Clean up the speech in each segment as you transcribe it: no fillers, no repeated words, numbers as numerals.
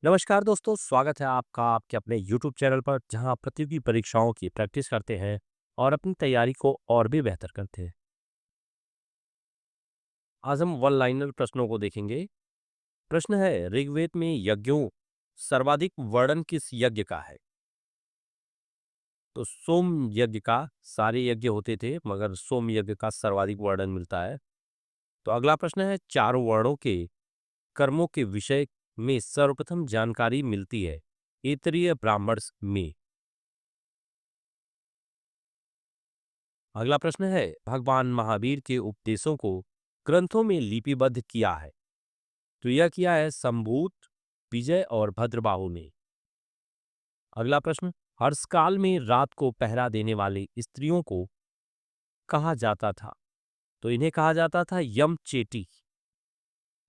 नमस्कार दोस्तों, स्वागत है आपका आपके अपने YouTube चैनल पर जहां आप प्रतियोगी परीक्षाओं की प्रैक्टिस करते हैं और अपनी तैयारी को और भी बेहतर करते हैं। आज हम वन लाइनर प्रश्नों को देखेंगे। प्रश्न है, ऋग्वेद में यज्ञों सर्वाधिक वर्णन किस यज्ञ का है? तो सोम यज्ञ का। सारे यज्ञ होते थे मगर सोम यज्ञ का सर्वाधिक वर्णन मिलता है। तो अगला प्रश्न है, चारों वर्णों के कर्मों के विषय में सर्वप्रथम जानकारी मिलती है ऐतरेय ब्राह्मण में। अगला प्रश्न है, भगवान महावीर के उपदेशों को ग्रंथों में लिपिबद्ध किया है? तो यह किया है संभूत, विजय और भद्रबाहु ने। अगला प्रश्न, हर्षकाल में रात को पहरा देने वाली स्त्रियों को कहा जाता था? तो इन्हें कहा जाता था यम चेटी।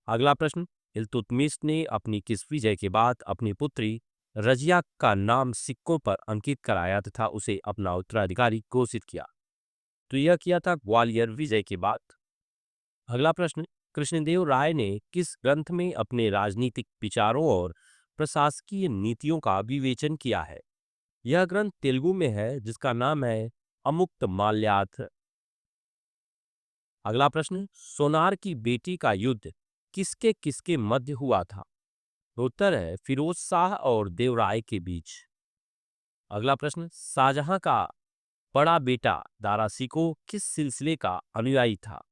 अगला प्रश्न, इल्तुतमिश ने अपनी किस विजय के बाद अपनी पुत्री रजिया का नाम सिक्कों पर अंकित कराया तथा उसे अपना उत्तराधिकारी घोषित किया? तो यह किया था ग्वालियर विजय के बाद। अगला प्रश्न, कृष्णदेव राय ने किस ग्रंथ में अपने राजनीतिक विचारों और प्रशासकीय नीतियों का विवेचन किया है? यह ग्रंथ तेलुगु में है जिसका नाम है अमुक्त माल्यार्थ। अगला प्रश्न, सोनार की बेटी का युद्ध किसके किसके मध्य हुआ था? तो उत्तर है फिरोज शाह और देवराय के बीच। अगला प्रश्न, शाहजहां का बड़ा बेटा दारा शिकोह किस सिलसिले का अनुयायी था?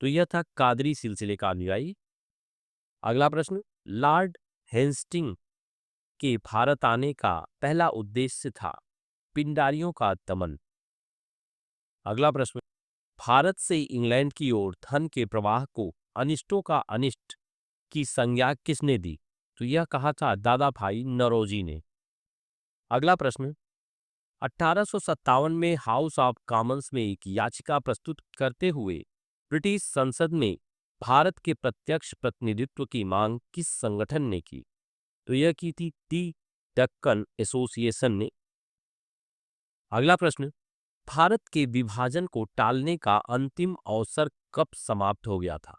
तो यह था कादरी सिलसिले का अनुयायी। अगला प्रश्न, लॉर्ड हेस्टिंग के भारत आने का पहला उद्देश्य था पिंडारियों का दमन। अगला प्रश्न, भारत से इंग्लैंड की ओर धन के प्रवाह को अनिष्टों का अनिष्ट की संज्ञा किसने दी? तो यह कहा था दादा भाई नौरोजी ने। अगला प्रश्न, 1857 में हाउस ऑफ कॉमन्स में एक याचिका प्रस्तुत करते हुए ब्रिटिश संसद में भारत के प्रत्यक्ष प्रतिनिधित्व की मांग किस संगठन ने की? तो यह की थी दी डक्कन एसोसिएशन ने। अगला प्रश्न, भारत के विभाजन को टालने का अंतिम अवसर कब समाप्त हो गया था?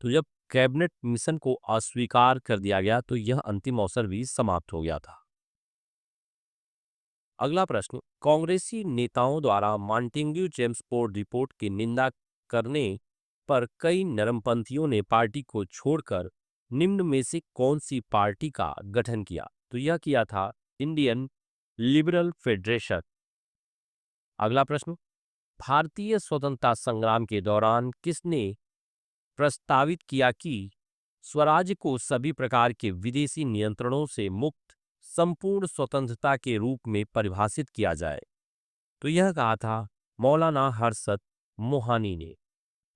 तो जब कैबिनेट मिशन को अस्वीकार कर दिया गया तो यह अंतिम अवसर भी समाप्त हो गया था। अगला प्रश्न, कांग्रेसी नेताओं द्वारा मॉन्टेग्यू जेम्सफोर्ड रिपोर्ट की निंदा करने पर कई नरमपंथियों ने पार्टी को छोड़कर निम्न में से कौन सी पार्टी का गठन किया? तो यह किया था इंडियन लिबरल फेडरेशन। अगला प्रश्न, भारतीय स्वतंत्रता संग्राम के दौरान किसने प्रस्तावित किया कि स्वराज्य को सभी प्रकार के विदेशी नियंत्रणों से मुक्त संपूर्ण स्वतंत्रता के रूप में परिभाषित किया जाए? तो यह कहा था मौलाना हर्षद मोहानी ने।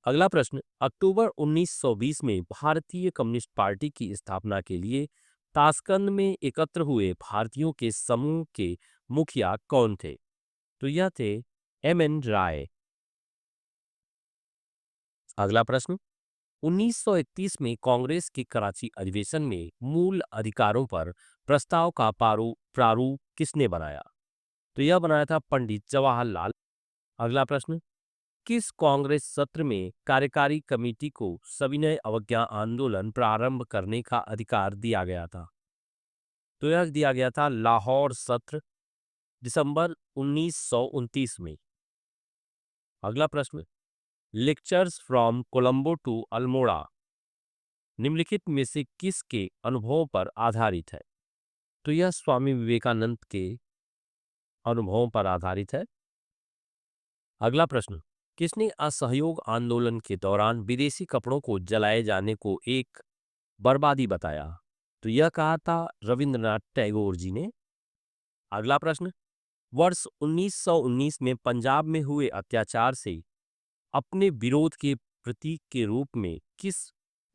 अगला प्रश्न, अक्टूबर 1920 में भारतीय कम्युनिस्ट पार्टी की स्थापना के लिए ताशकंद में एकत्र हुए भारतीयों के समूह के मुखिया कौन थे? तो यह थे एम.एन. राय। अगला प्रश्न, 1931 में कांग्रेस के कराची अधिवेशन में मूल अधिकारों पर प्रस्ताव का प्रारूप किसने बनाया? तो यह बनाया था पंडित जवाहरलाल। अगला प्रश्न, किस कांग्रेस सत्र में कार्यकारी कमेटी को सविनय अवज्ञा आंदोलन प्रारंभ करने का अधिकार दिया गया था? तो यह दिया गया था लाहौर सत्र, दिसंबर 1929 में। अगला प्रश्न, lectures from Colombo to Almora निम्नलिखित में से किसके अनुभवों पर आधारित है? तो यह स्वामी विवेकानंद के अनुभवों पर आधारित है। अगला प्रश्न, किसने असहयोग आंदोलन के दौरान विदेशी कपड़ों को जलाए जाने को एक बर्बादी बताया? तो यह कहा था रविंद्रनाथ टैगोर जी ने। अगला प्रश्न, वर्ष 1919 में पंजाब में हुए अत्याचार से अपने विरोध के प्रतीक के रूप में किस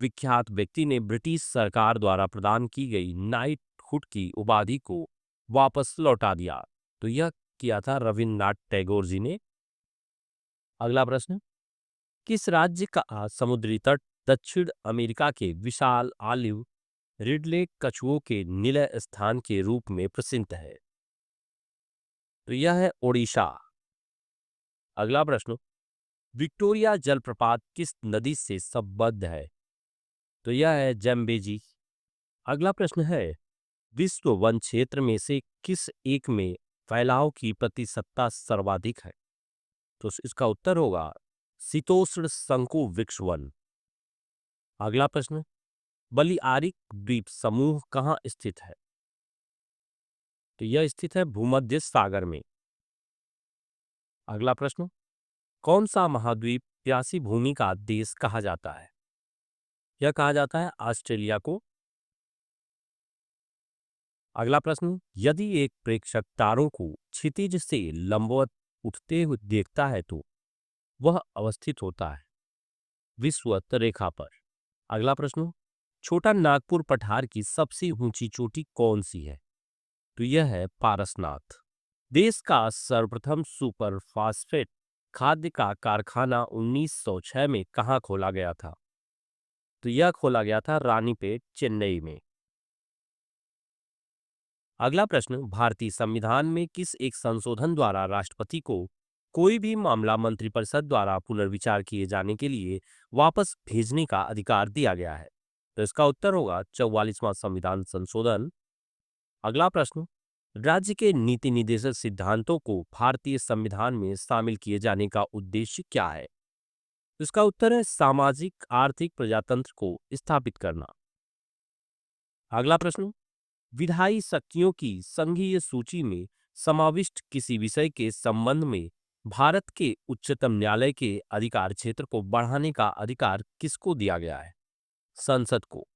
विख्यात व्यक्ति ने ब्रिटिश सरकार द्वारा प्रदान की गई नाइटहुड की उपाधि को वापस लौटा दिया? तो यह किया था रविन्द्रनाथ टैगोर जी ने। अगला प्रश्न, किस राज्य का समुद्री तट दक्षिण अमेरिका के विशाल ऑलिव रिडले कछुओं के निलय स्थान के रूप में प्रसिद्ध है? तो यह है ओडिशा। अगला प्रश्न, विक्टोरिया जलप्रपात किस नदी से संबद्ध है? तो यह है जम्बेजी। अगला प्रश्न है, विश्व वन क्षेत्र में से किस एक में फैलाव की प्रतिशतता सर्वाधिक है? तो इसका उत्तर होगा शीतोष्ण शंकु वृक्ष वन। अगला प्रश्न, बलियारिक द्वीप समूह कहाँ स्थित है? तो यह स्थित है भूमध्य सागर में। अगला प्रश्न, कौन सा महाद्वीप प्यासी भूमि का देश कहा जाता है? यह कहा जाता है ऑस्ट्रेलिया को। अगला प्रश्न, यदि एक प्रेक्षक तारों को क्षितिज से लंबवत उठते हुए देखता है तो वह अवस्थित होता है विषुवत रेखा पर। अगला प्रश्न, छोटा नागपुर पठार की सबसे ऊंची चोटी कौन सी है? तो यह है पारसनाथ। देश का सर्वप्रथम सुपर फास्फेट खाद्य का कारखाना 1906 में कहाँ खोला गया था? तो यह खोला गया था रानीपेट, चेन्नई में। अगला प्रश्न, भारतीय संविधान में किस एक संशोधन द्वारा राष्ट्रपति को कोई भी मामला मंत्रिपरिषद द्वारा पुनर्विचार किए जाने के लिए वापस भेजने का अधिकार दिया गया है? तो इसका उत्तर होगा 44वां संविधान संशोधन। अगला प्रश्न, राज्य के नीति निर्देशक सिद्धांतों को भारतीय संविधान में शामिल किए जाने का उद्देश्य क्या है? इसका उत्तर है सामाजिक आर्थिक प्रजातंत्र को स्थापित करना। अगला प्रश्न, विधायी शक्तियों की संघीय सूची में समाविष्ट किसी विषय के संबंध में भारत के उच्चतम न्यायालय के अधिकार क्षेत्र को बढ़ाने का अधिकार किसको दिया गया है? संसद को।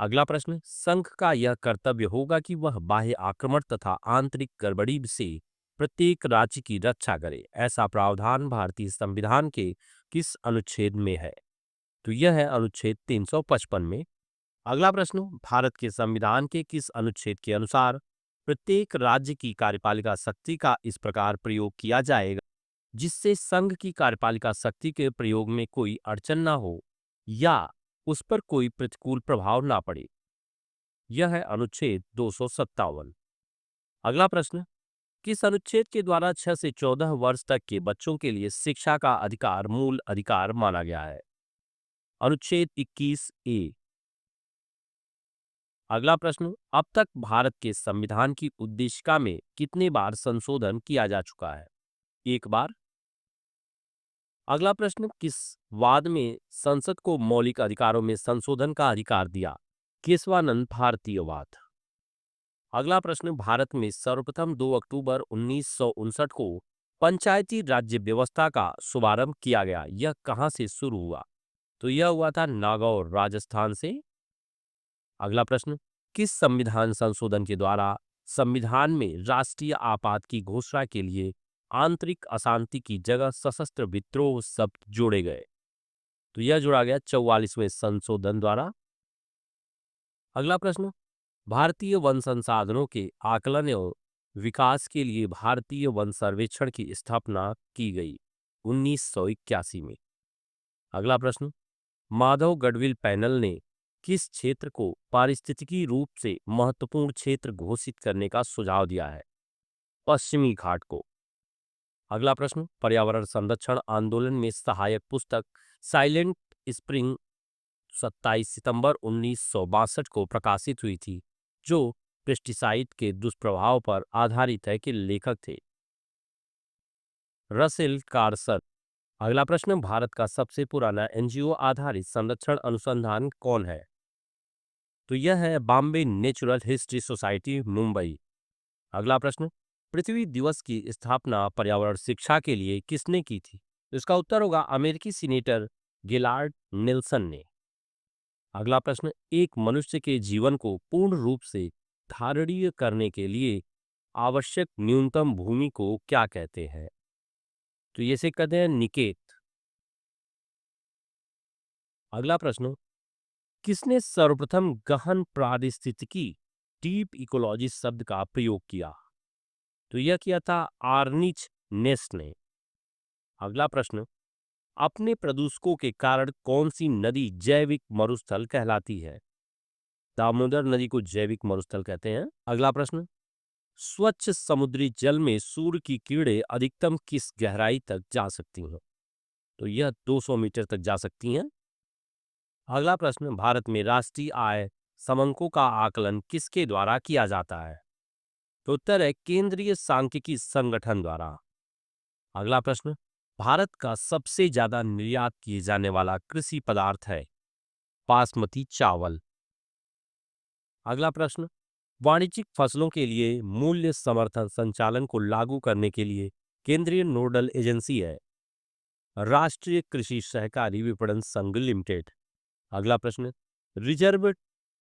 अगला प्रश्न, संघ का यह कर्तव्य होगा कि वह बाह्य आक्रमण तथा आंतरिक गड़बड़ी से प्रत्येक राज्य की रक्षा करे। ऐसा प्रावधान भारतीय संविधान के किस अनुच्छेद में है? तो यह है अनुच्छेद 355 में। अगला प्रश्न, भारत के संविधान के किस अनुच्छेद के अनुसार प्रत्येक राज्य की कार्यपालिका शक्ति का इस प्रकार प्रयोग किया जाएगा जिससे संघ की कार्यपालिका शक्ति के प्रयोग में कोई अड़चन न हो या उस पर कोई प्रतिकूल प्रभाव ना पड़े? यह है अनुच्छेद 257। अगला प्रश्न, किस अनुच्छेद के द्वारा 6 से 14 वर्ष तक के बच्चों के लिए शिक्षा का अधिकार मूल अधिकार माना गया है? अनुच्छेद 21A। अगला प्रश्न, अब तक भारत के संविधान की उद्देशिका में कितने बार संशोधन किया जा चुका है? एक बार। अगला प्रश्न, किस वाद में संसद को मौलिक अधिकारों में संशोधन का अधिकार दिया? केशवानंद भारतीयवाद। अगला प्रश्न, भारत में सर्वप्रथम 2 अक्टूबर 1959 को पंचायती राज्य व्यवस्था का शुभारंभ किया गया। यह कहां से शुरू हुआ? तो यह हुआ था नागौर, राजस्थान से। अगला प्रश्न, किस संविधान संशोधन के द्वारा संविधान में राष्ट्रीय आपात की घोषणा के लिए आंतरिक अशांति की जगह सशस्त्र विद्रोह शब्द जोड़े गए? तो यह जोड़ा गया 44वें संशोधन द्वारा। अगला प्रश्न, भारतीय वन संसाधनों के आकलन एवं विकास के लिए भारतीय वन सर्वेक्षण की स्थापना की गई 1981 में। अगला प्रश्न, माधव गढ़विल पैनल ने किस क्षेत्र को पारिस्थितिकी रूप से महत्वपूर्ण क्षेत्र घोषित करने का सुझाव दिया है? पश्चिमी घाट को। अगला प्रश्न, पर्यावरण संरक्षण आंदोलन में सहायक पुस्तक साइलेंट स्प्रिंग 27 सितंबर 1962 को प्रकाशित हुई थी जो पेस्टिसाइड के दुष्प्रभाव पर आधारित है के लेखक थे? Russell Carson. अगला प्रश्न, भारत का सबसे पुराना एनजीओ आधारित संरक्षण अनुसंधान कौन है? तो यह है Bombay natural history society, Mumbai. अगला प्रश्न, पृथ्वी दिवस की स्थापना पर्यावरण शिक्षा के लिए किसने की थी? इसका उत्तर होगा अमेरिकी सीनेटर गिलार्ड निल्सन ने। अगला प्रश्न, एक मनुष्य के जीवन को पूर्ण रूप से धारणीय करने के लिए आवश्यक न्यूनतम भूमि को क्या कहते हैं? तो ये से कहते हैं निकेत। अगला प्रश्न, किसने सर्वप्रथम गहन पारिस्थितिकी डीप इकोलॉजी शब्द का प्रयोग किया? तो यह किया था आर्निच नेस्ट ने। अगला प्रश्न, अपने प्रदूषकों के कारण कौन सी नदी जैविक मरुस्थल कहलाती है? दामोदर नदी को जैविक मरुस्थल कहते हैं। अगला प्रश्न, स्वच्छ समुद्री जल में सूर्य की किरणें अधिकतम किस गहराई तक जा सकती हैं? तो यह 200 मीटर तक जा सकती हैं। अगला प्रश्न, भारत में राष्ट्रीय आय समंकों का आकलन किसके द्वारा किया जाता है? तो उत्तर है केंद्रीय सांख्यिकी संगठन द्वारा। अगला प्रश्न, भारत का सबसे ज्यादा निर्यात किए जाने वाला कृषि पदार्थ है बासमती चावल। अगला प्रश्न, वाणिज्यिक फसलों के लिए मूल्य समर्थन संचालन को लागू करने के लिए केंद्रीय नोडल एजेंसी है राष्ट्रीय कृषि सहकारी विपणन संघ लिमिटेड। अगला प्रश्न, रिजर्व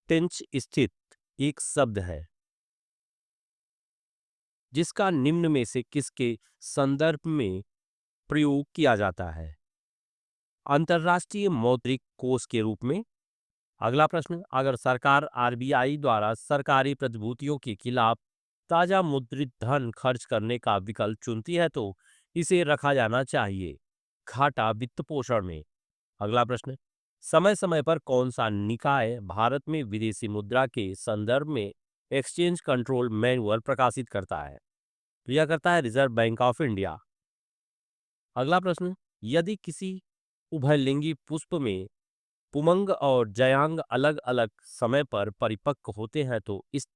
टेंच स्थित एक शब्द है जिसका निम्न में से किसके संदर्भ में प्रयोग किया जाता है? अंतर्राष्ट्रीय मौद्रिक कोष के रूप में। अगला प्रश्न, अगर सरकार आरबीआई द्वारा सरकारी प्रतिभूतियों के खिलाफ ताजा मुद्रित धन खर्च करने का विकल्प चुनती है तो इसे रखा जाना चाहिए घाटा वित्त पोषण में। अगला प्रश्न, समय समय पर कौन सा निकाय भारत में विदेशी मुद्रा के संदर्भ में एक्सचेंज कंट्रोल मैनुअल प्रकाशित करता है? तो यह करता है रिजर्व बैंक ऑफ इंडिया। अगला प्रश्न, यदि किसी उभयलिंगी पुष्प में पुमंग और जयांग अलग अलग समय पर परिपक्व होते हैं तो इस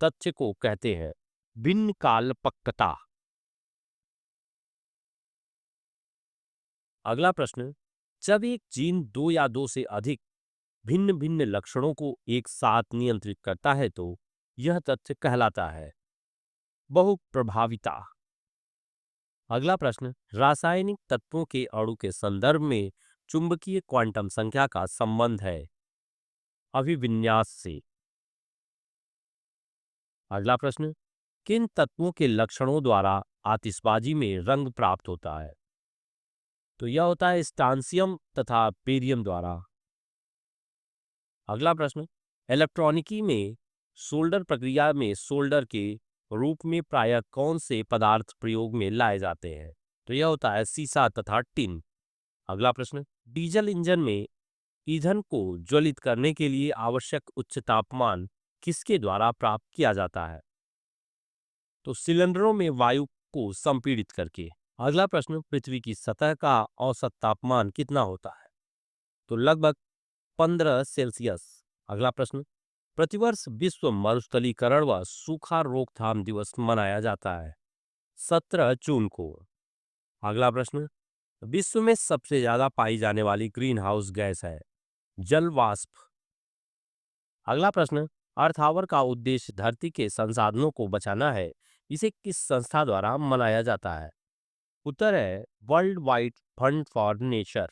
तथ्य को कहते हैं भिन्न काल पक्वता। अगला प्रश्न, जब एक जीन दो या दो से अधिक भिन्न भिन्न लक्षणों को एक साथ नियंत्रित करता है तो यह तथ्य कहलाता है बहुप्रभाविता। अगला प्रश्न, रासायनिक तत्वों के अणु के संदर्भ में चुंबकीय क्वांटम संख्या का संबंध है अभिविन्यास से। अगला प्रश्न, किन तत्वों के लक्षणों द्वारा आतिशबाजी में रंग प्राप्त होता है? तो यह होता है स्टांसियम तथा बेरियम द्वारा। अगला प्रश्न, इलेक्ट्रॉनिकी में सोल्डर प्रक्रिया में सोल्डर के रूप में प्रायः कौन से पदार्थ प्रयोग में लाए जाते हैं? तो यह होता है सीसा तथा टिन। अगला प्रश्न, डीजल इंजन में ईंधन को ज्वलित करने के लिए आवश्यक उच्च तापमान किसके द्वारा प्राप्त किया जाता है? तो सिलेंडरों में वायु को संपीड़ित करके। अगला प्रश्न, पृथ्वी की सतह का औसत तापमान कितना होता है? तो लगभग 15 सेल्सियस। अगला प्रश्न, प्रतिवर्ष विश्व मरुस्थलीकरण व सूखा रोकथाम दिवस मनाया जाता है 17 जून को। अगला प्रश्न, विश्व में सबसे ज्यादा पाई जाने वाली ग्रीन हाउस गैस है जल वाष्प। अगला प्रश्न, अर्थ आवर का उद्देश्य धरती के संसाधनों को बचाना है, इसे किस संस्था द्वारा मनाया जाता है? उत्तर है world wide fund for nature.